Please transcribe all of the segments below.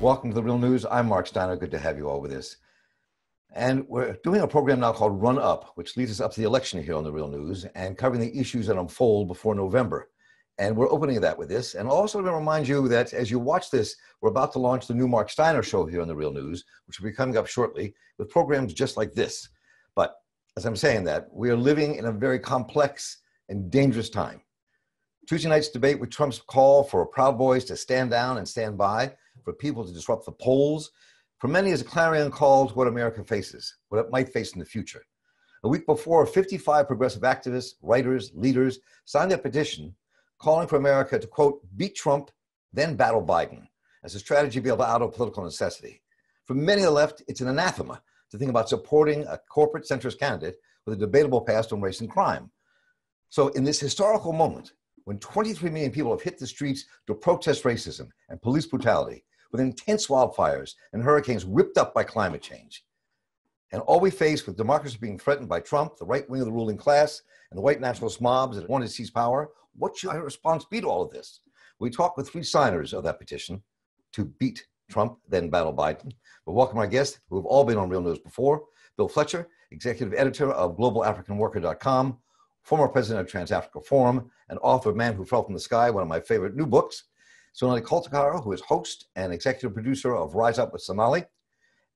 Welcome to The Real News. I'm Marc Steiner. Good to have you all with us. And we're doing a program now called Run Up, which leads us up to the election here on The Real News and covering the issues that unfold before November. And we're opening that with this. And also to remind you that as you watch this, we're about to launch the new Marc Steiner show here on The Real News, which will be coming up shortly with programs just like this. But as I'm saying that, we are living in a very complex and dangerous time. Tuesday night's debate with Trump's call for Proud Boys to stand down and stand by, for people to disrupt the polls, for many is a clarion call to what America faces, what it might face in the future. A week before, 55 progressive activists, writers, leaders signed a petition calling for America to, quote, beat Trump, then battle Biden, as a strategy to be able to out of political necessity. For many on the left, it's an anathema to think about supporting a corporate centrist candidate with a debatable past on race and crime. So in this historical moment, when 23 million people have hit the streets to protest racism and police brutality, with intense wildfires and hurricanes ripped up by climate change, and all we face with democracy being threatened by Trump, the right wing of the ruling class, and the white nationalist mobs that want to seize power, what should our response be to all of this? We talked with 3 signers of that petition to beat Trump, then battle Biden. We'll welcome our guests who have all been on Real News before. Bill Fletcher, executive editor of globalafricanworker.com, former president of Trans-Africa Forum, and author of Man Who Fell from the Sky, one of my favorite new books. Sonali Koltakara, who is host and executive producer of Rise Up with Sonali,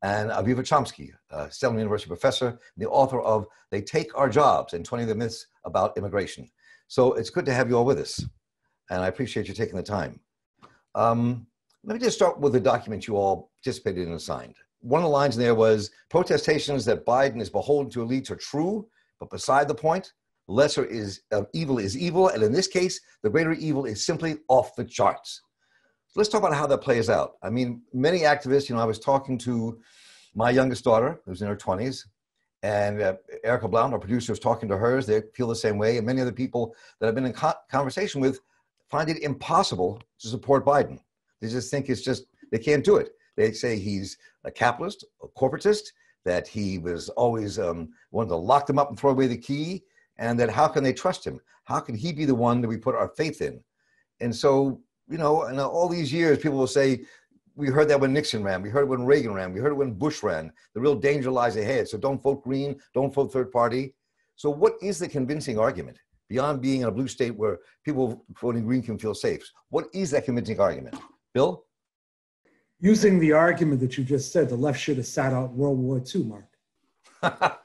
and Aviva Chomsky, Stellan University professor, the author of They Take Our Jobs and 20 of the Myths About Immigration. So it's good to have you all with us, and I appreciate you taking the time. Let me just start with the document you all participated in and signed. One of the lines in there was, protestations that Biden is beholden to elites are true, but beside the point. Lesser is evil, and in this case, the greater evil is simply off the charts. So let's talk about how that plays out. I mean, many activists, I was talking to my youngest daughter, who's in her 20s, and Erica Blount, our producer, was talking to hers. They feel the same way, and many other people that I've been in conversation with find it impossible to support Biden. They just think they can't do it. They say he's a capitalist, a corporatist, that he was always wanted to lock them up and throw away the key, and that how can they trust him? How can he be the one that we put our faith in? And so, in all these years, people will say, we heard that when Nixon ran, we heard it when Reagan ran, we heard it when Bush ran. The real danger lies ahead. So don't vote green, don't vote third party. So what is the convincing argument beyond being in a blue state where people voting green can feel safe? What is that convincing argument? Bill? Using the argument that you just said, the left should have sat out World War II, Mark.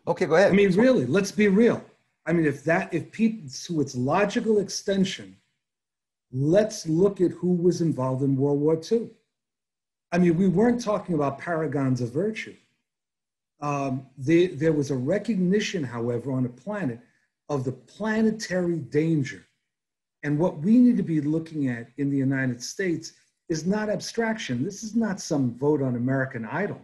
Okay, go ahead. I mean, really, let's be real. I mean, if people, to its logical extension, let's look at who was involved in World War II. I mean, we weren't talking about paragons of virtue. There was a recognition, however, on the planet of the planetary danger. And what we need to be looking at in the United States is not abstraction. This is not some vote on American Idol.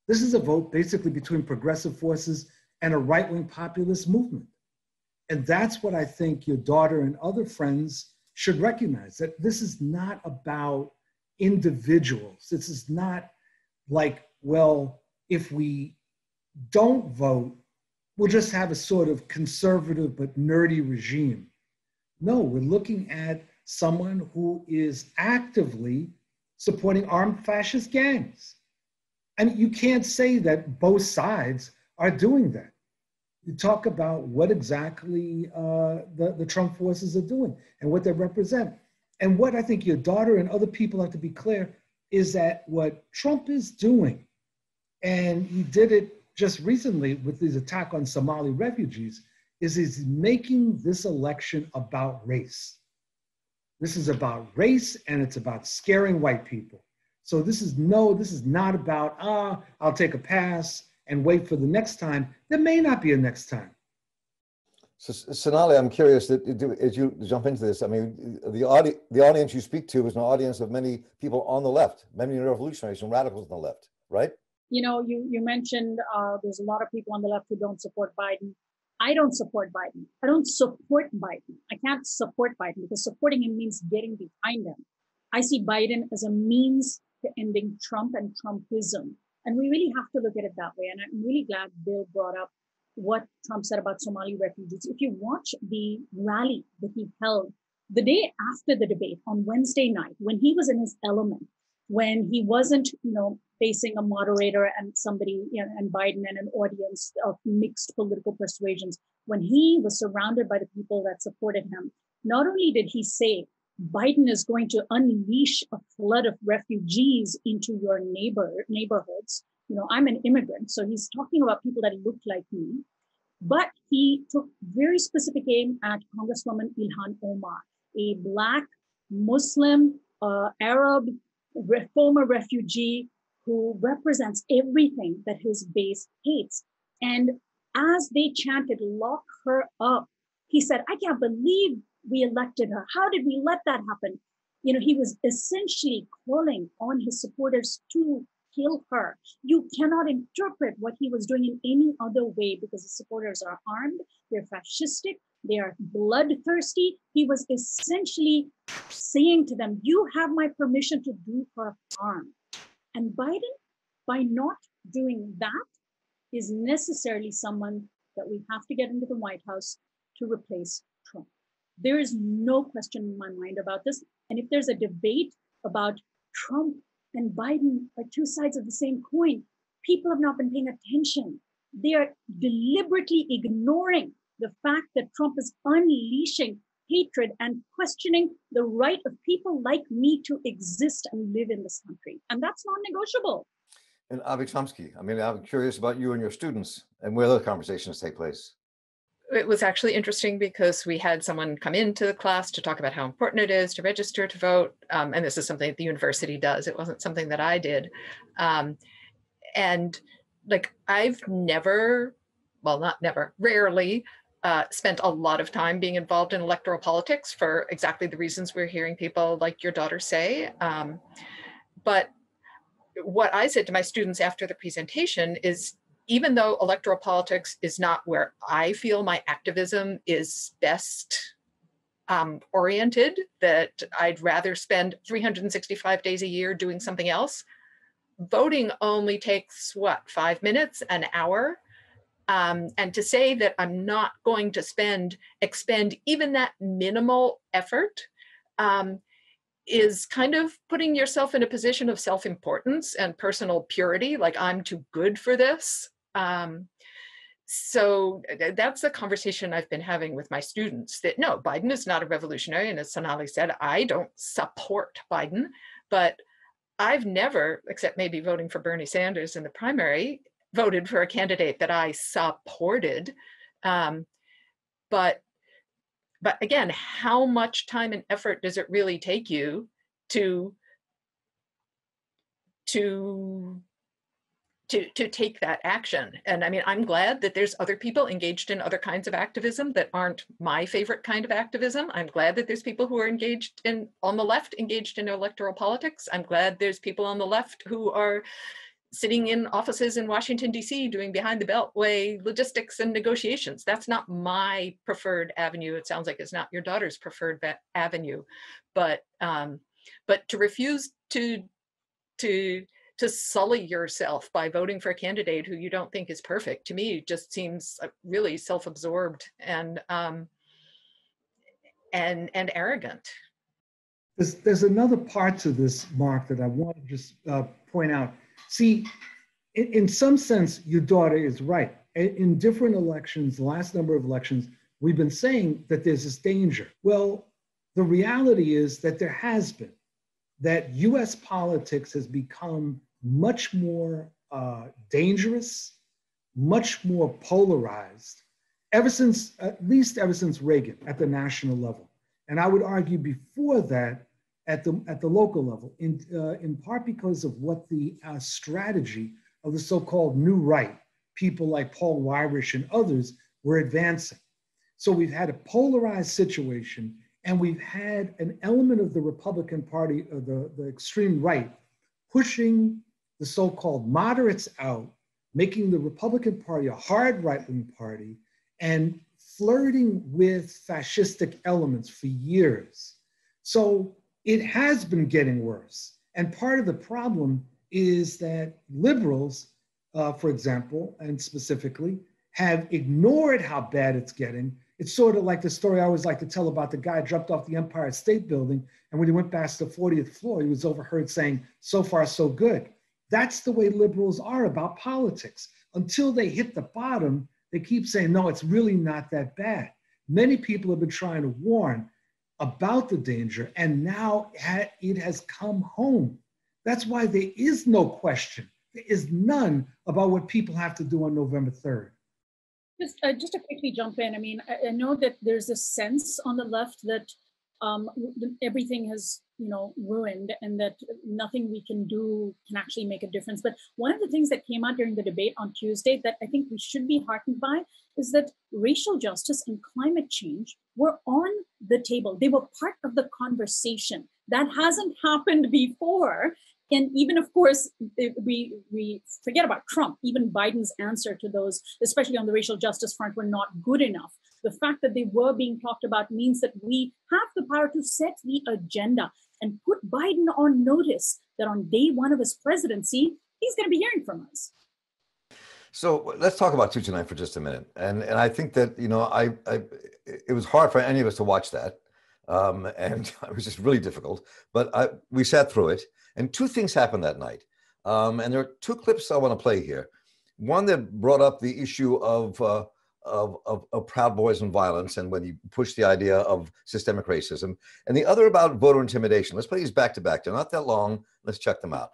This is a vote basically between progressive forces and a right-wing populist movement. And that's what I think your daughter and other friends should recognize, that this is not about individuals. This is not like, well, if we don't vote, we'll just have a sort of conservative but nerdy regime. No, we're looking at someone who is actively supporting armed fascist gangs. And you can't say that both sides are doing that. You talk about what exactly the Trump forces are doing and what they represent. And what I think your daughter and other people have to be clear is that what Trump is doing, and he did it just recently with his attack on Somali refugees, is he's making this election about race. This is about race, and it's about scaring white people. So this is not about, I'll take a pass and wait for the next time. There may not be a next time. So, Sonali, I'm curious that as you jump into this, I mean, the audience you speak to is an audience of many people on the left, many revolutionaries and radicals on the left, right? You mentioned there's a lot of people on the left who don't support Biden. I don't support Biden. I don't support Biden. I can't support Biden because supporting him means getting behind him. I see Biden as a means to ending Trump and Trumpism. And we really have to look at it that way. And I'm really glad Bill brought up what Trump said about Somali refugees. If you watch the rally that he held the day after the debate on Wednesday night, when he was in his element, when he wasn't, facing a moderator and somebody, and Biden and an audience of mixed political persuasions, when he was surrounded by the people that supported him, not only did he say, Biden is going to unleash a flood of refugees into your neighborhoods. I'm an immigrant, so he's talking about people that look like me. But he took very specific aim at Congresswoman Ilhan Omar, a Black Muslim Arab former refugee who represents everything that his base hates. And as they chanted, lock her up, he said, I can't believe we elected her. How did we let that happen? He was essentially calling on his supporters to kill her. You cannot interpret what he was doing in any other way because the supporters are armed, they're fascistic, they are bloodthirsty. He was essentially saying to them, you have my permission to do her harm. And Biden, by not doing that, is necessarily someone that we have to get into the White House to replace Trump. There is no question in my mind about this. And if there's a debate about Trump and Biden are two sides of the same coin, people have not been paying attention. They are deliberately ignoring the fact that Trump is unleashing hatred and questioning the right of people like me to exist and live in this country. And that's non-negotiable. And Avi Chomsky, I'm curious about you and your students and where those conversations take place. It was actually interesting because we had someone come into the class to talk about how important it is to register to vote. And this is something that the university does. It wasn't something that I did. And I've never, well, not never, rarely spent a lot of time being involved in electoral politics for exactly the reasons we're hearing people like your daughter say. But what I said to my students after the presentation is, even though electoral politics is not where I feel my activism is best oriented, that I'd rather spend 365 days a year doing something else, voting only takes, 5 minutes, an hour? And to say that I'm not going to expend even that minimal effort is kind of putting yourself in a position of self-importance and personal purity, like I'm too good for this. So that's the conversation I've been having with my students, that no, Biden is not a revolutionary. And as Sonali said, I don't support Biden, but I've never, except maybe voting for Bernie Sanders in the primary, voted for a candidate that I supported. But again, how much time and effort does it really take you to take that action? And I'm glad that there's other people engaged in other kinds of activism that aren't my favorite kind of activism. I'm glad that there's people who are on the left engaged in electoral politics. I'm glad there's people on the left who are sitting in offices in Washington, D.C. doing behind the beltway logistics and negotiations. That's not my preferred avenue. It sounds like it's not your daughter's preferred avenue. But to refuse to sully yourself by voting for a candidate who you don't think is perfect, to me, just seems really self-absorbed and arrogant. There's another part to this, Mark, that I want to just point out. See, in some sense, your daughter is right. In different elections, the last number of elections, we've been saying that there's this danger. Well, the reality is that there has been, that US politics has become much more dangerous, much more polarized, at least ever since Reagan at the national level. And I would argue before that, at the local level, in part because of what the strategy of the so-called new right, people like Paul Weyrich and others, were advancing. So we've had a polarized situation, and we've had an element of the Republican Party, or the extreme right, pushing the so-called moderates out, making the Republican Party a hard right-wing party, and flirting with fascistic elements for years. So it has been getting worse. And part of the problem is that liberals, for example, and specifically, have ignored how bad it's getting It's sort of like the story I always like to tell about the guy who jumped off the Empire State Building, and when he went past the 40th floor, he was overheard saying, "So far, so good." That's the way liberals are about politics. Until they hit the bottom, they keep saying, no, it's really not that bad. Many people have been trying to warn about the danger, and now it has come home. That's why there is no question. There is none about what people have to do on November 3rd. Just to quickly jump in, I mean, I know that there's a sense on the left that everything has, ruined and that nothing we can do can actually make a difference. But one of the things that came out during the debate on Tuesday that I think we should be heartened by is that racial justice and climate change were on the table. They were part of the conversation. That hasn't happened before. And even, of course, we forget about Trump. Even Biden's answer to those, especially on the racial justice front, were not good enough. The fact that they were being talked about means that we have the power to set the agenda and put Biden on notice that on day one of his presidency, he's going to be hearing from us. So let's talk about 2 tonight for just a minute. And I think that, it was hard for any of us to watch that. And it was just really difficult. But we sat through it. And 2 things happened that night. And there are 2 clips I want to play here. One that brought up the issue of Proud Boys and violence, and when you push the idea of systemic racism, and the other about voter intimidation. Let's play these back to back. They're not that long. Let's check them out.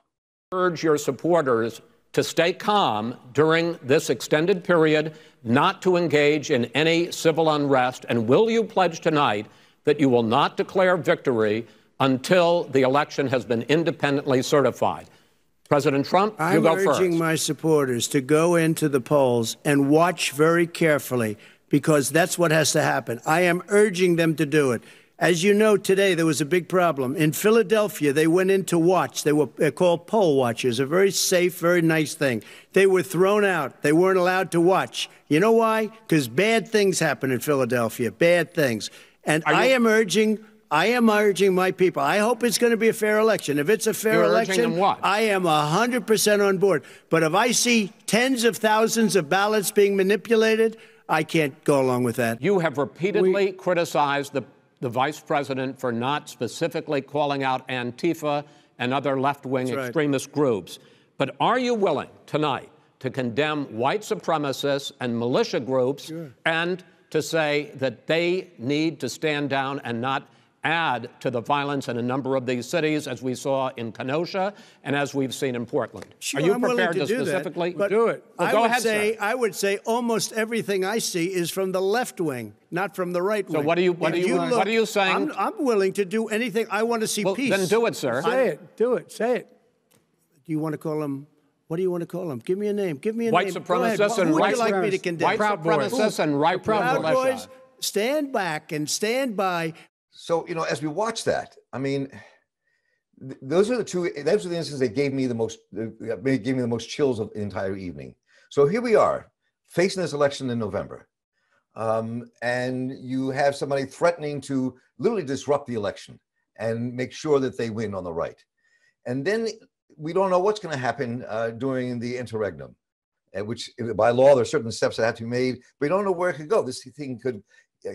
Urge your supporters to stay calm during this extended period, not to engage in any civil unrest. And will you pledge tonight that you will not declare victory until the election has been independently certified? President Trump, you go first. I'm urging my supporters to go into the polls and watch very carefully, because that's what has to happen. I am urging them to do it. As you know, today there was a big problem. In Philadelphia, they went in to watch. They're called poll watchers, a very safe, very nice thing. They were thrown out. They weren't allowed to watch. You know why? Because bad things happen in Philadelphia, bad things. And I am urging my people. I hope it's going to be a fair election. If it's a fair election, I am 100% on board. But if I see tens of thousands of ballots being manipulated, I can't go along with that. You have repeatedly criticized the vice president for not specifically calling out Antifa and other left-wing extremist groups. But are you willing tonight to condemn white supremacists and militia groups and to say that they need to stand down and not add to the violence in a number of these cities, as we saw in Kenosha and as we've seen in Portland? Sure, are you I'm prepared to do specifically do it? Well, go ahead, sir. I would say almost everything I see is from the left wing, not from the right wing. So what are you saying? I'm willing to do anything. I want to see peace. Then do it, sir. Say it. Do it. Say it. Do you want to call him? What do you want to call them? Give me a name. Give me a white name. Supremacists and who would you like me to condemn? White supremacists and right-wing Proud militia. Boys, stand back and stand by. So, as we watch that, I mean, those are the instances that gave me the most chills of the entire evening. So here we are facing this election in November. And you have somebody threatening to literally disrupt the election and make sure that they win on the right. And then we don't know what's going to happen during the interregnum, which by law, there are certain steps that have to be made, but we don't know where it could go. This thing could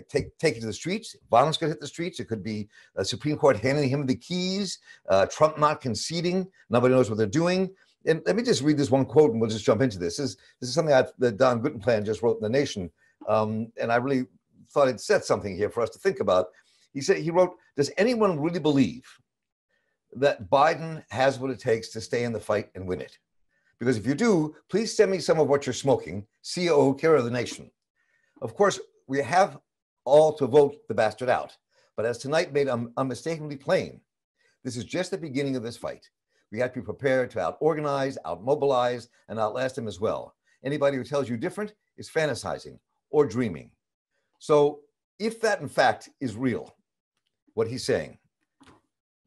take it to the streets. Violence could hit the streets. It could be the Supreme Court handing him the keys, Trump not conceding. Nobody knows what they're doing. And let me just read this one quote, and we'll just jump into this. This is something that Don Guttenplan just wrote in The Nation, and I really thought it said something here for us to think about. He wrote, "Does anyone really believe that Biden has what it takes to stay in the fight and win it? Because if you do, please send me some of what you're smoking. COO, care of the nation." Of course, we have all to vote the bastard out. But as tonight made unmistakably plain, this is just the beginning of this fight. We have to be prepared to out-organize, out-mobilize, and outlast him as well. Anybody who tells you different is fantasizing or dreaming. So if that, in fact, is real, what he's saying,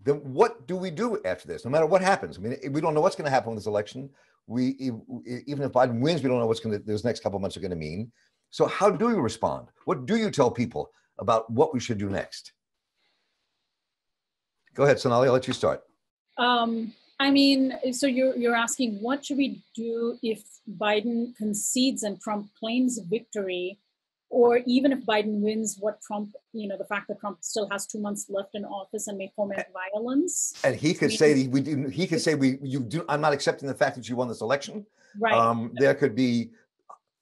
then what do we do after this, no matter what happens? I mean, we don't know what's going to happen with this election. Even if Biden wins, we don't know what those next couple of months are going to mean. So how do you respond? What do you tell people about what we should do next? Go ahead, Sonali, I'll let you start. I mean, so you're asking, what should we do if Biden concedes and Trump claims victory? or even if Biden wins, what Trump, the fact that Trump still has 2 months left in office and may foment violence. And he could say I'm not accepting the fact that you won this election. Right. There could be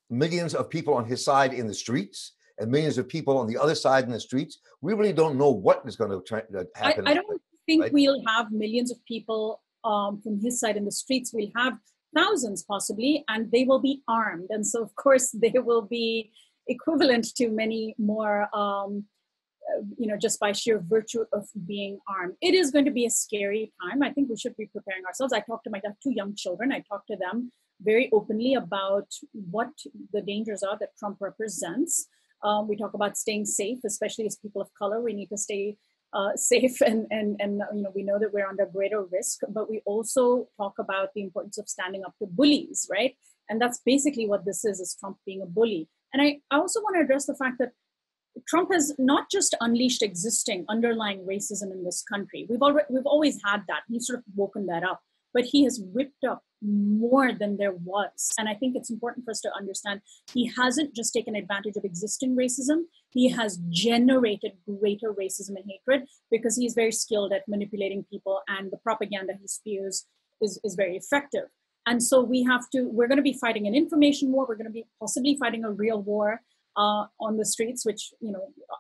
millions of people on his side in the streets and millions of people on the other side in the streets. We really don't know what is going to happen. I don't think we'll have millions of people from his side in the streets. We'll have thousands possibly, and they will be armed. And so, of course, they will be equivalent to many more, just by sheer virtue of being armed. It is going to be a scary time. I think we should be preparing ourselves. I talked to my 2 young children. I talked to them very openly about what the dangers are that Trump represents. We talk about staying safe, especially as people of color. We need to stay safe, and we know that we're under greater risk, but we also talk about the importance of standing up to bullies, right? And that's basically what this is Trump being a bully. And I also want to address the fact that Trump has not just unleashed existing underlying racism in this country. We've always had that. He's sort of woken that up, but he has whipped up more than there was. And I think it's important for us to understand he hasn't just taken advantage of existing racism. He has generated greater racism and hatred because he's very skilled at manipulating people, and the propaganda he spews is very effective. And so we're going to be fighting an information war. We're going to be possibly fighting a real war on the streets, which,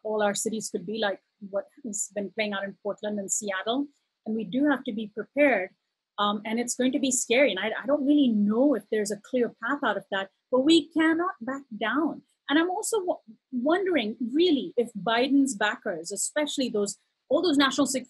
all our cities could be like what has been playing out in Portland and Seattle. And we do have to be prepared. And it's going to be scary. And I don't really know if there's a clear path out of that, but we cannot back down. And I'm also wondering, really, if Biden's backers, especially all those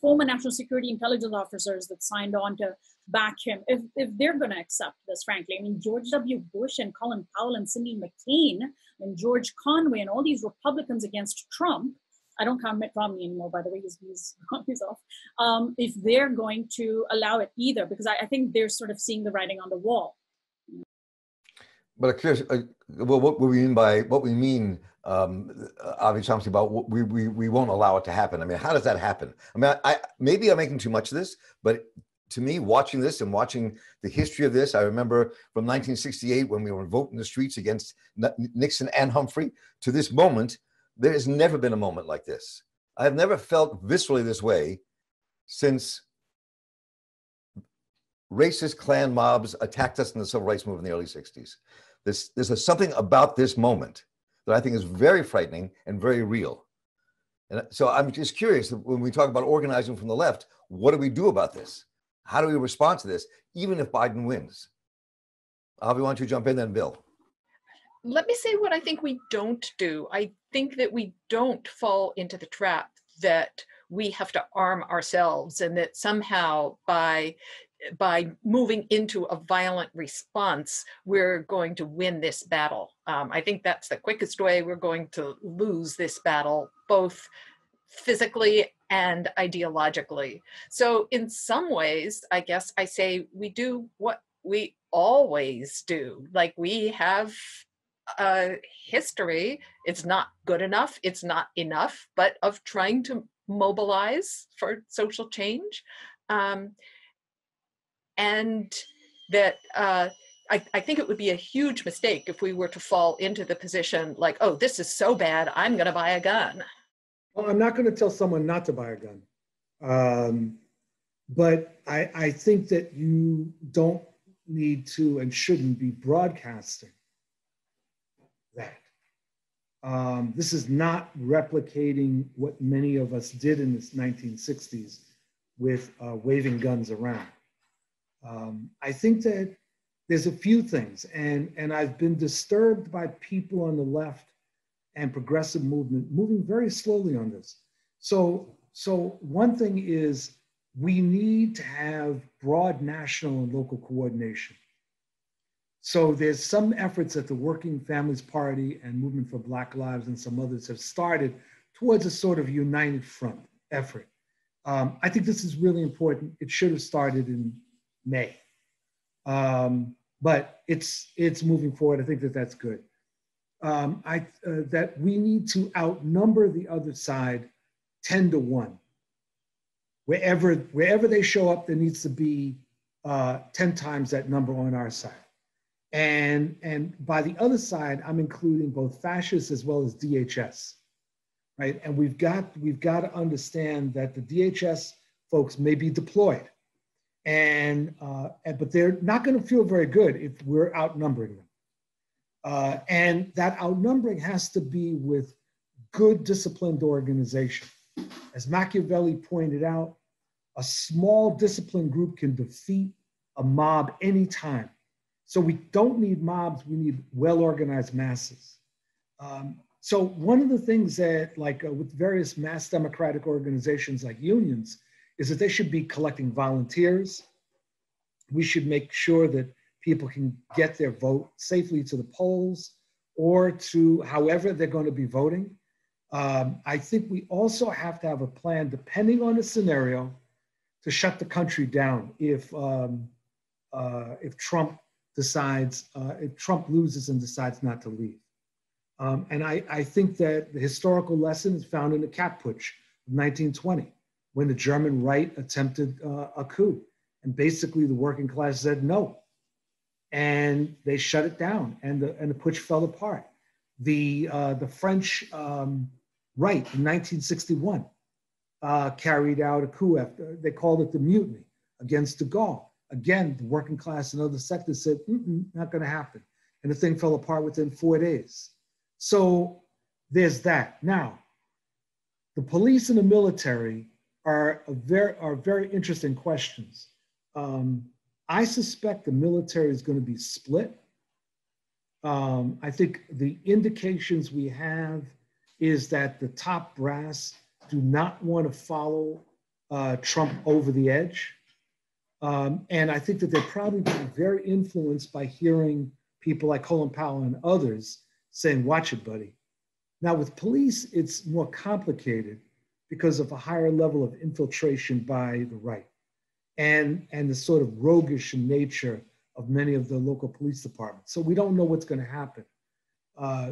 former national security intelligence officers that signed on to back him, if they're going to accept this, frankly. I mean, George W. Bush and Colin Powell and Cindy McCain and George Conway and all these Republicans against Trump, I don't count Mitt Romney anymore, by the way, he's off, if they're going to allow it either, because I think they're sort of seeing the writing on the wall. But curious, what we mean, obviously, about we won't allow it to happen. I mean, how does that happen? I mean, maybe I'm making too much of this, but to me, watching this and watching the history of this, I remember from 1968 when we were voting the streets against Nixon and Humphrey to this moment. There has never been a moment like this. I have never felt viscerally this way since racist Klan mobs attacked us in the civil rights movement in the early 60s. There's something about this moment that I think is very frightening and very real. And so I'm just curious, when we talk about organizing from the left, what do we do about this? How do we respond to this, even if Biden wins? Avi, why don't you jump in then, Bill? Let me say what I think we don't do. I think that we don't fall into the trap that we have to arm ourselves, and that somehow by moving into a violent response, we're going to win this battle. I think that's the quickest way we're going to lose this battle, both physically and ideologically. So in some ways, I guess I say we do what we always do. Like, we have history, it's not good enough, it's not enough, but of trying to mobilize for social change. And that I think it would be a huge mistake if we were to fall into the position like, oh, this is so bad, I'm going to buy a gun. Well, I'm not going to tell someone not to buy a gun. But I think that you don't need to and shouldn't be broadcasting that. This is not replicating what many of us did in the 1960s with waving guns around. I think that there's a few things, and I've been disturbed by people on the left and progressive movement moving very slowly on this. So one thing is we need to have broad national and local coordination. So there's some efforts that the Working Families Party and Movement for Black Lives and some others have started towards a sort of united front effort. I think this is really important. It should have started in May, but it's moving forward. I think that that's good. That we need to outnumber the other side 10-1. Wherever they show up, there needs to be 10 times that number on our side. And by the other side, I'm including both fascists as well as DHS, right? And we've got to understand that the DHS folks may be deployed, but they're not going to feel very good if we're outnumbering them. And that outnumbering has to be with good, disciplined organization. As Machiavelli pointed out, a small disciplined group can defeat a mob anytime. So we don't need mobs, we need well-organized masses. So one of the things that, with various mass democratic organizations like unions, is that they should be collecting volunteers. We should make sure that people can get their vote safely to the polls or to however they're going to be voting. I think we also have to have a plan, depending on the scenario, to shut the country down if Trump loses and decides not to leave. And I think that the historical lesson is found in the Cat Putsch of 1920, when the German right attempted a coup. And basically the working class said no. And they shut it down, and the putsch fell apart. The French right in 1961 carried out a coup after, they called it the mutiny against de Gaulle. Again, the working class and other sectors said, not going to happen. And the thing fell apart within 4 days. So there's that. Now, the police and the military are very interesting questions. I suspect the military is going to be split. I think the indications we have is that the top brass do not want to follow Trump over the edge. And I think that they're probably being very influenced by hearing people like Colin Powell and others saying, watch it, buddy. Now with police, it's more complicated because of a higher level of infiltration by the right and the sort of roguish nature of many of the local police departments. So we don't know what's going to happen.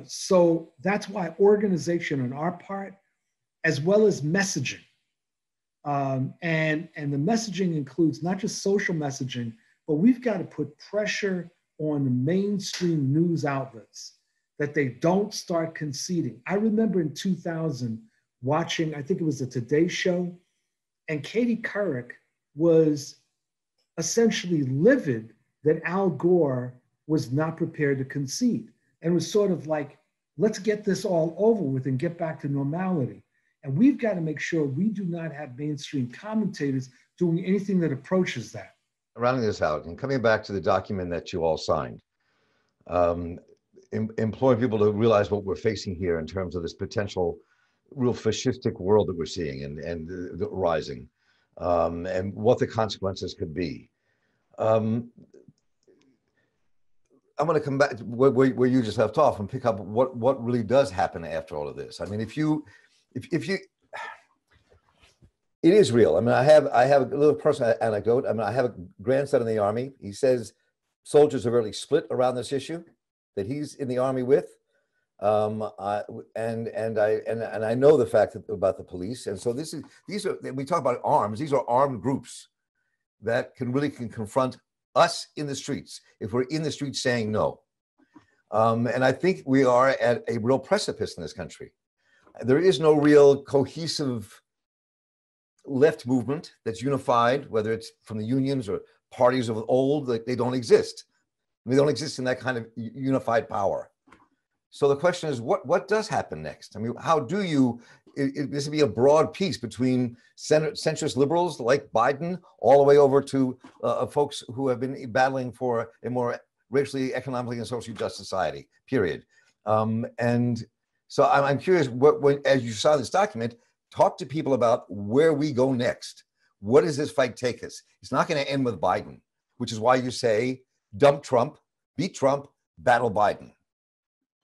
So that's why organization on our part, as well as messaging, and the messaging includes not just social messaging, but we've got to put pressure on the mainstream news outlets that they don't start conceding. I remember in 2000 watching, I think it was the Today Show, and Katie Couric was essentially livid that Al Gore was not prepared to concede, and was sort of like, let's get this all over with and get back to normality. And we've got to make sure we do not have mainstream commentators doing anything that approaches that. Rounding this out and coming back to the document that you all signed, imploring people to realize what we're facing here in terms of this potential real fascistic world that we're seeing and the rising, and what the consequences could be. I'm going to come back to where you just left off and pick up what really does happen after all of this. I mean, if you, it is real. I mean, I have a little personal anecdote. I mean, I have a grandson in the Army. He says soldiers are really split around this issue that he's in the Army with. And I know the fact about the police. And so these are, we talk about arms, these are armed groups that can confront us in the streets if we're in the streets saying no. And I think we are at a real precipice in this country. There is no real cohesive left movement that's unified, whether it's from the unions or parties of old. They don't exist. They don't exist in that kind of unified power. So the question is, what does happen next? I mean, how do you, this would be a broad piece between centrist liberals like Biden all the way over to folks who have been battling for a more racially, economically, and socially just society, period. And so I'm curious, as you saw this document, talk to people about where we go next. What does this fight take us? It's not going to end with Biden, which is why you say, dump Trump, beat Trump, battle Biden.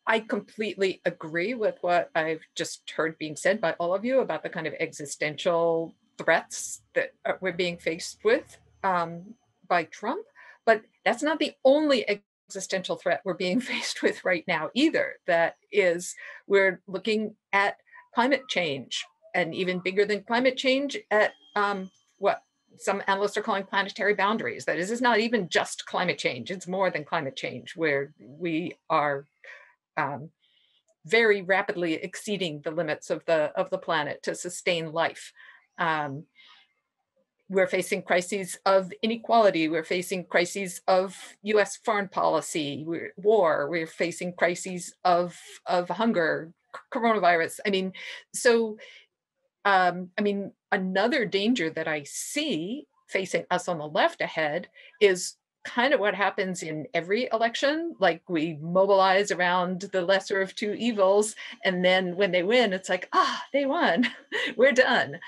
I completely agree with what I've just heard being said by all of you about the kind of existential threats that we're being faced with by Trump. But that's not the only existential threat we're being faced with right now either. That is, we're looking at climate change, and even bigger than climate change, at some analysts are calling planetary boundaries. That is, it's not even just climate change. It's more than climate change, where we are very rapidly exceeding the limits of the planet to sustain life. We're facing crises of inequality. We're facing crises of U.S. foreign policy, war. We're facing crises of hunger, coronavirus. I mean, so, another danger that I see facing us on the left ahead is kind of what happens in every election. Like, we mobilize around the lesser of two evils, and then when they win, it's like, they won, we're done.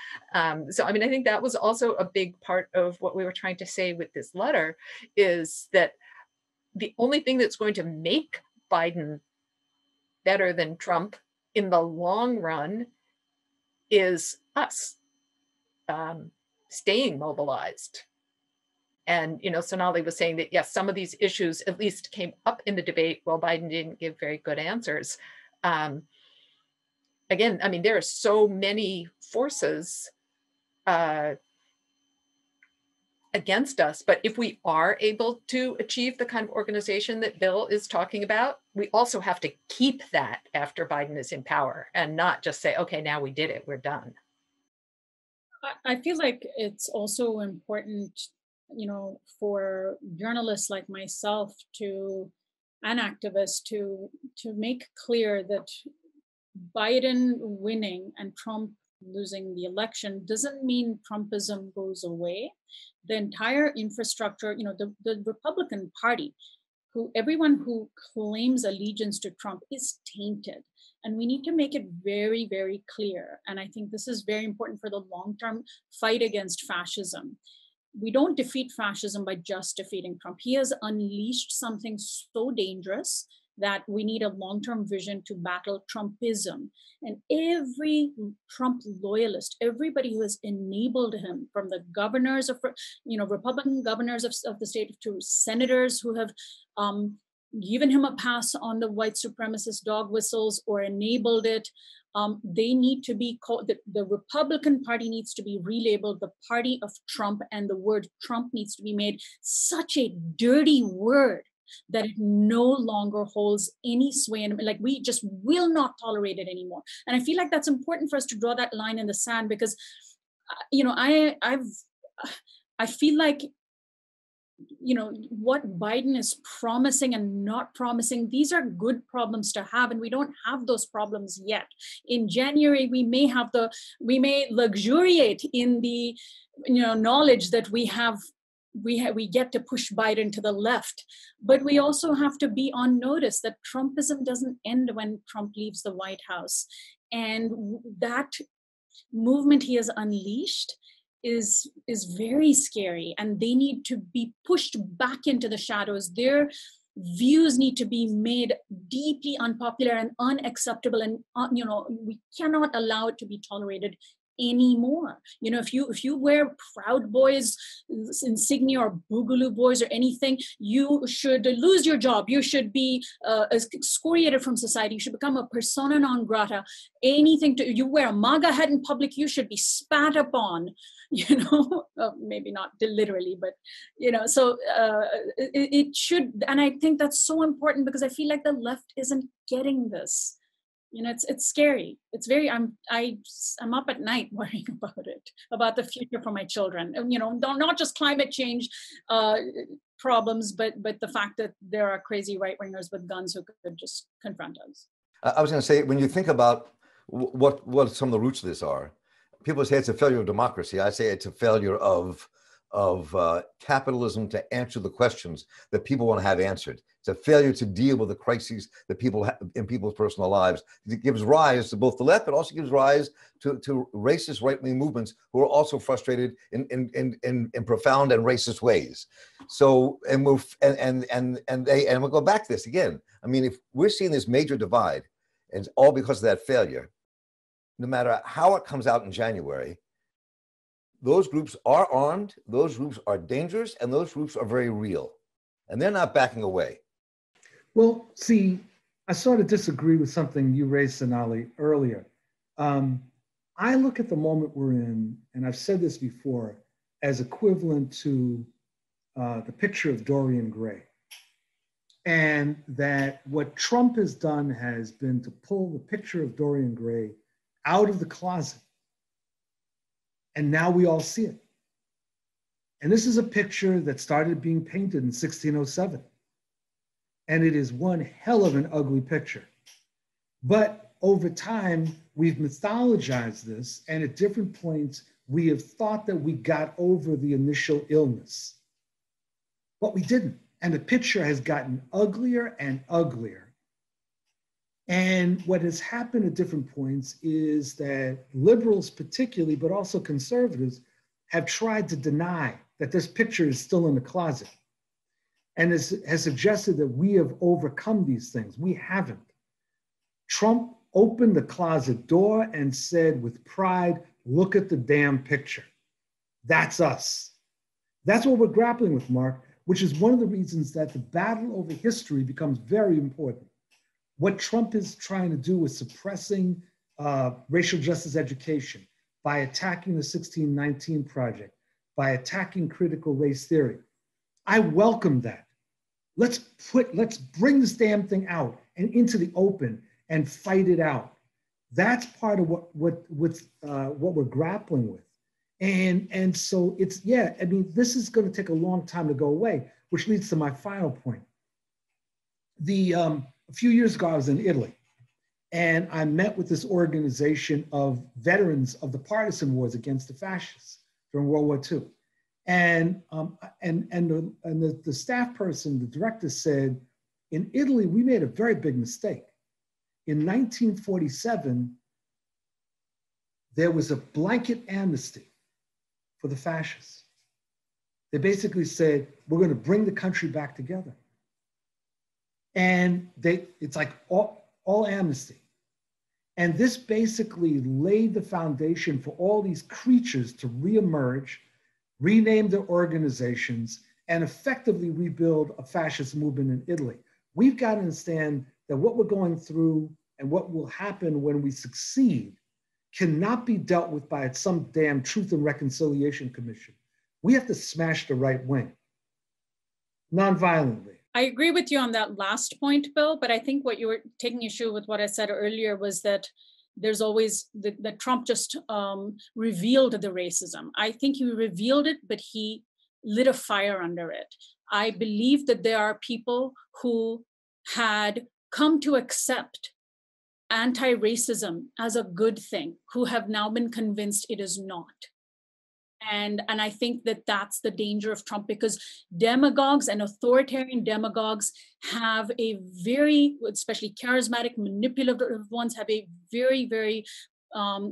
So I think that was also a big part of what we were trying to say with this letter, is that the only thing that's going to make Biden better than Trump in the long run is us staying mobilized. And, Sonali was saying that, yes, some of these issues at least came up in the debate while Biden didn't give very good answers. Again, there are so many forces against us, but if we are able to achieve the kind of organization that Bill is talking about, we also have to keep that after Biden is in power, and not just say, okay, now we did it, we're done. I feel like it's also important, for journalists like myself and activists to make clear that Biden winning and Trump losing the election doesn't mean Trumpism goes away. The entire infrastructure, the Republican Party, everyone who claims allegiance to Trump is tainted. And we need to make it very, very clear. And I think this is very important for the long-term fight against fascism. We don't defeat fascism by just defeating Trump. He has unleashed something so dangerous that we need a long-term vision to battle Trumpism. And every Trump loyalist, everybody who has enabled him, from the governors of, Republican governors of the state to senators who have given him a pass on the white supremacist dog whistles or enabled it, they need to be called, the Republican Party needs to be relabeled the party of Trump, and the word Trump needs to be made such a dirty word that it no longer holds any sway. And we just will not tolerate it anymore. And I feel like that's important for us to draw that line in the sand, because, I feel like, what Biden is promising and not promising, these are good problems to have, and we don't have those problems yet. In January, we may luxuriate in the, knowledge that we get to push Biden to the left, but we also have to be on notice that Trumpism doesn't end when Trump leaves the White House. And that movement he has unleashed is very scary, and they need to be pushed back into the shadows. Their views need to be made deeply unpopular and unacceptable, and we cannot allow it to be tolerated anymore. If you wear Proud Boys insignia or Boogaloo Boys or anything, you should lose your job. You should be excoriated from society. You should become a persona non grata. You wear a MAGA hat in public, you should be spat upon. Maybe not literally, but so it should. And I think that's so important, because I feel like the left isn't getting this. It's scary. It's very, I'm up at night worrying about it, about the future for my children. And, not just climate change problems, but the fact that there are crazy right-wingers with guns who could just confront us. I was going to say, when you think about what some of the roots of this are, people say it's a failure of democracy. I say it's a failure of capitalism to answer the questions that people want to have answered. It's a failure to deal with the crises that people have in people's personal lives. It gives rise to both the left, but also gives rise to racist right-wing movements who are also frustrated in profound and racist ways. So, and we'll go back to this again. If we're seeing this major divide, and it's all because of that failure, no matter how it comes out in January, those groups are armed, those groups are dangerous, and those groups are very real. And they're not backing away. Well, see, I sort of disagree with something you raised, Sonali, earlier. I look at the moment we're in, and I've said this before, as equivalent to the picture of Dorian Gray. And that what Trump has done has been to pull the picture of Dorian Gray out of the closet. And now we all see it. And this is a picture that started being painted in 1607. And it is one hell of an ugly picture. But over time, we've mythologized this, and at different points, we have thought that we got over the initial illness. But we didn't. And the picture has gotten uglier and uglier. And what has happened at different points is that liberals particularly, but also conservatives, have tried to deny that this picture is still in the closet, and has suggested that we have overcome these things. We haven't. Trump opened the closet door and said with pride, look at the damn picture. That's us. That's what we're grappling with, Mark, which is one of the reasons that the battle over history becomes very important. What Trump is trying to do is suppressing racial justice education by attacking the 1619 Project, by attacking critical race theory. I welcome that. Let's bring this damn thing out and into the open and fight it out. That's part of what we're grappling with. And so it's, yeah, I mean, this is going to take a long time to go away, which leads to my final point. A few years ago, I was in Italy, and I met with this organization of veterans of the partisan wars against the fascists during World War II. And the staff person, the director said, in Italy, we made a very big mistake. In 1947, there was a blanket amnesty for the fascists. They basically said, we're going to bring the country back together. And it's like all amnesty. And this basically laid the foundation for all these creatures to reemerge, rename their organizations, and effectively rebuild a fascist movement in Italy. We've got to understand that what we're going through and what will happen when we succeed cannot be dealt with by some damn Truth and Reconciliation Commission. We have to smash the right wing, nonviolently. I agree with you on that last point, Bill, but I think what you were taking issue with what I said earlier was that there's always, that Trump just revealed the racism. I think he revealed it, but he lit a fire under it. I believe that there are people who had come to accept anti-racism as a good thing, who have now been convinced it is not. And I think that that's the danger of Trump, because demagogues and authoritarian demagogues have a very, especially charismatic, manipulative ones, have a very, very, have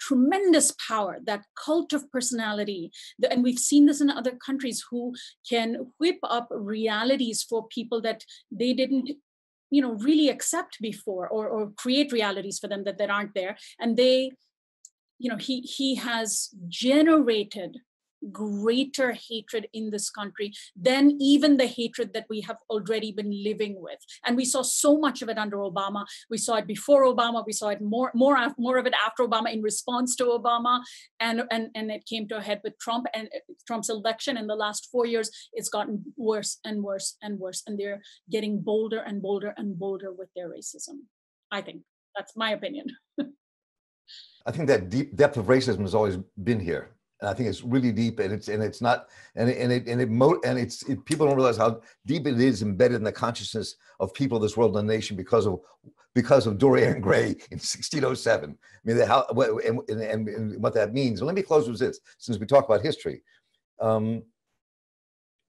tremendous power, that cult of personality. And we've seen this in other countries, who can whip up realities for people that they didn't really accept before, or create realities for them that aren't there. And they, he has generated greater hatred in this country than even the hatred that we have already been living with. And we saw so much of it under Obama. We saw it before Obama. We saw it more of it after Obama in response to Obama. And it came to a head with Trump, and Trump's election in the last 4 years, it's gotten worse and worse and worse. And they're getting bolder and bolder and bolder with their racism. I think that's my opinion. I think that deep depth of racism has always been here, and I think it's really deep, and it's not, people don't realize how deep it is embedded in the consciousness of people of this world and the nation because of Dorian Gray in 1607. I mean, and what that means. And let me close with this, since we talk about history.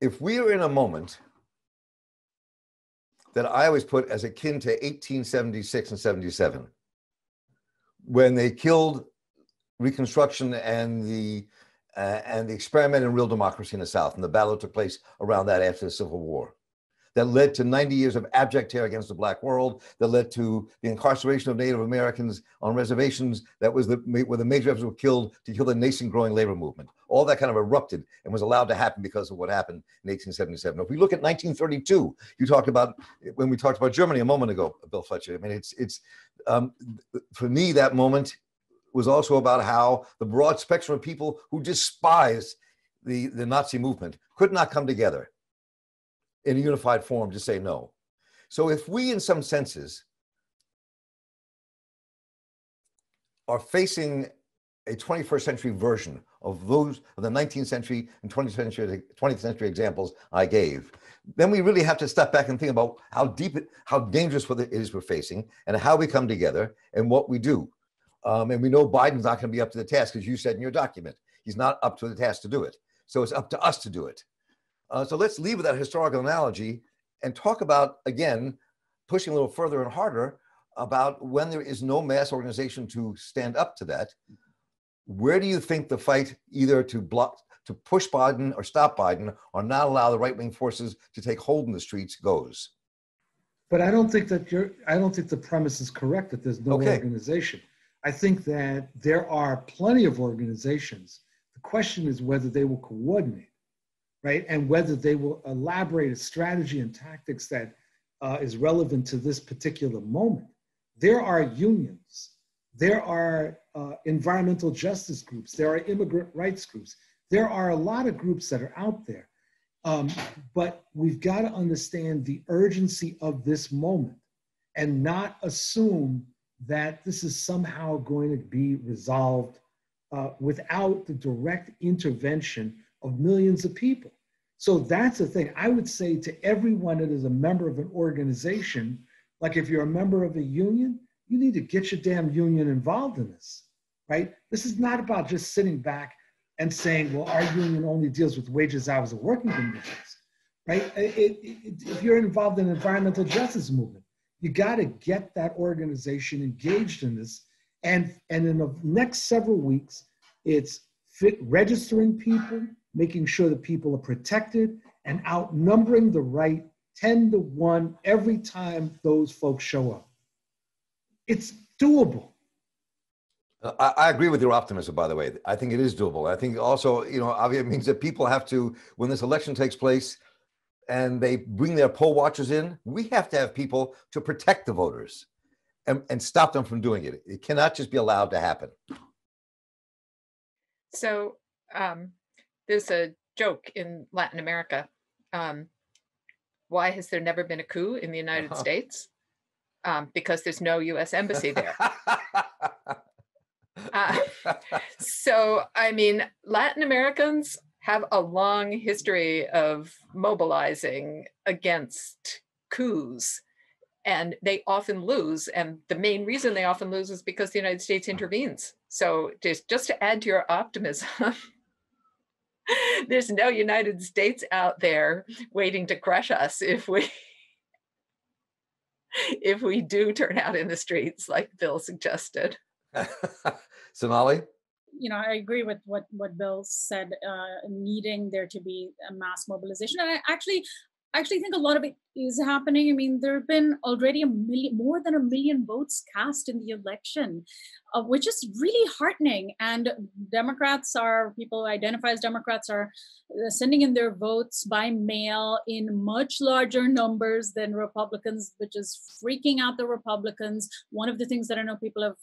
If we are in a moment that I always put as akin to 1876 and 77. When they killed Reconstruction and the experiment in real democracy in the South, and the battle that took place around that after the Civil War, that led to 90 years of abject terror against the Black world, that led to the incarceration of Native Americans on reservations, that was where the major efforts were killed to kill the nascent growing labor movement. All that kind of erupted and was allowed to happen because of what happened in 1877. If we look at 1932, when we talked about Germany a moment ago, Bill Fletcher, I mean, for me, that moment was also about how the broad spectrum of people who despise the Nazi movement could not come together in a unified form to say no. So if we, in some senses, are facing a 21st century version of those of the 19th century and 20th century examples I gave, then we really have to step back and think about how dangerous what it is we're facing, and how we come together and what we do. And we know Biden's not going to be up to the task, as you said in your document. He's not up to the task to do it. So it's up to us to do it. So let's leave with that historical analogy and talk about, again, pushing a little further and harder about when there is no mass organization to stand up to that. Where do you think the fight, either to push Biden or stop Biden, or not allow the right-wing forces to take hold in the streets, goes? But I don't think the premise is correct that there's no organization. I think that there are plenty of organizations. The question is whether they will coordinate, right? And whether they will elaborate a strategy and tactics that is relevant to this particular moment. There are unions. There are environmental justice groups. There are immigrant rights groups. There are a lot of groups that are out there. But we've got to understand the urgency of this moment and not assume that this is somehow going to be resolved without the direct intervention of millions of people. So that's the thing. I would say to everyone that is a member of an organization, like if you're a member of a union, you need to get your damn union involved in this, right? This is not about just sitting back and saying, well, our union only deals with wages, hours, and working conditions, right? If you're involved in the environmental justice movement, you got to get that organization engaged in this. And in the next several weeks, it's registering people, making sure that people are protected, and outnumbering the right 10-1 every time those folks show up. It's doable. I agree with your optimism, by the way. I think it is doable. I think also, obviously it means that people have to, when this election takes place and they bring their poll watchers in, we have to have people to protect the voters and stop them from doing it. It cannot just be allowed to happen. So there's a joke in Latin America. Why has there never been a coup in the United States? Because there's no U.S. embassy there. So, I mean, Latin Americans have a long history of mobilizing against coups, and they often lose. And the main reason they often lose is because the United States intervenes. So just to add to your optimism, there's no United States out there waiting to crush us if we do turn out in the streets like Bill suggested. Sonali? I agree with what Bill said, needing there to be a mass mobilization. And I actually think a lot of it is happening. I mean, there have been already more than 1 million votes cast in the election, which is really heartening. And people who identify as Democrats are sending in their votes by mail in much larger numbers than Republicans, which is freaking out the Republicans. One of the things that I know people have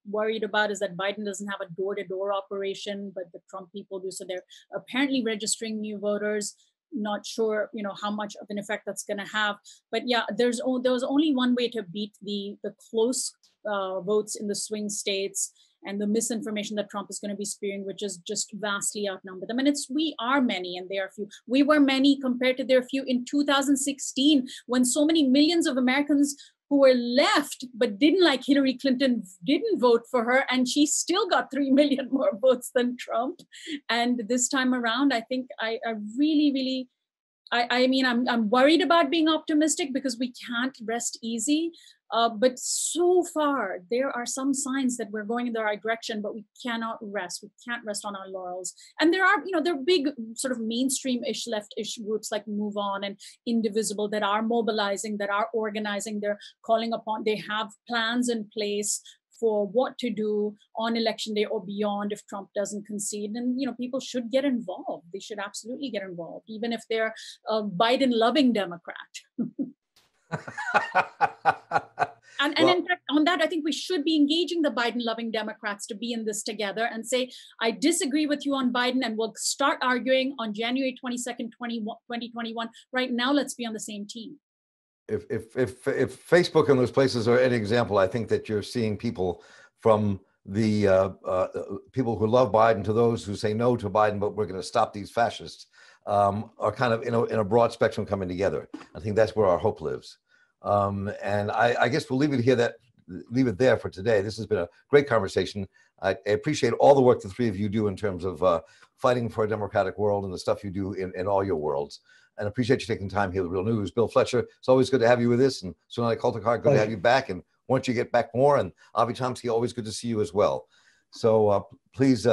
worried about is that Biden doesn't have a door-to-door operation, but the Trump people do. So they're apparently registering new voters. Not sure, how much of an effect that's going to have. But yeah, there was only one way to beat the close votes in the swing states and the misinformation that Trump is going to be spewing, which is just vastly outnumber them. And we are many and they are few. We were many compared to their few in 2016, when so many millions of Americans who were left but didn't like Hillary Clinton didn't vote for her, and she still got 3 million more votes than Trump. And this time around, I think I really, I'm worried about being optimistic because we can't rest easy. But so far, there are some signs that we're going in the right direction, but we cannot rest. We can't rest on our laurels. And there are big sort of mainstream-ish, left-ish groups like Move On and Indivisible that are mobilizing, that are organizing, they're calling upon, they have plans in place for what to do on election day or beyond if Trump doesn't concede. And, people should get involved. They should absolutely get involved, even if they're a Biden-loving Democrat. And in fact, on that, I think we should be engaging the Biden-loving Democrats to be in this together and say, I disagree with you on Biden, and we'll start arguing on January 22nd, 2021. Right now, let's be on the same team. If Facebook and those places are any example, I think that you're seeing people from the people who love Biden to those who say no to Biden, but we're going to stop these fascists, are kind of in a broad spectrum coming together. I think that's where our hope lives. And I guess we'll leave it there for today. This has been a great conversation. I appreciate all the work the three of you do in terms of fighting for a democratic world and the stuff you do in all your worlds. And appreciate you taking time here with Real News. Bill Fletcher, it's always good to have you with us. And Sonali Koltakar, good to have you back. And once you get back more, and Avi Chomsky, always good to see you as well. So please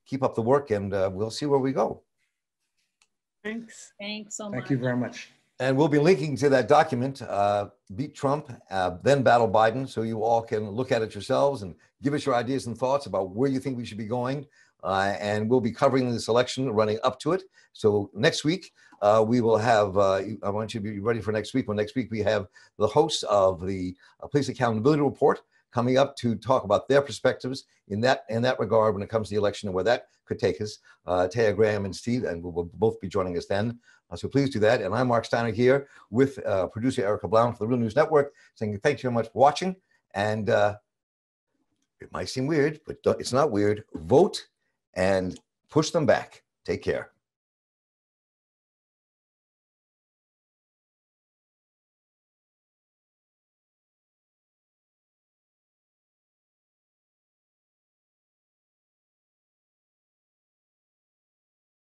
keep up the work, and we'll see where we go. Thanks. Thanks so much. Thank you very much. And we'll be linking to that document, Beat Trump, then Battle Biden, so you all can look at it yourselves and give us your ideas and thoughts about where you think we should be going. And we'll be covering this election running up to it. So next week, we will have, I want you to be ready for next week. Well, next week we have the hosts of the Police Accountability Report coming up to talk about their perspectives in that regard when it comes to the election and where that could take us. Taya Graham and Steve, and we'll both be joining us then. So please do that. And I'm Marc Steiner here with producer Erica Blount for the Real News Network, saying thank you very much for watching. And it might seem weird, but it's not weird. Vote and push them back. Take care.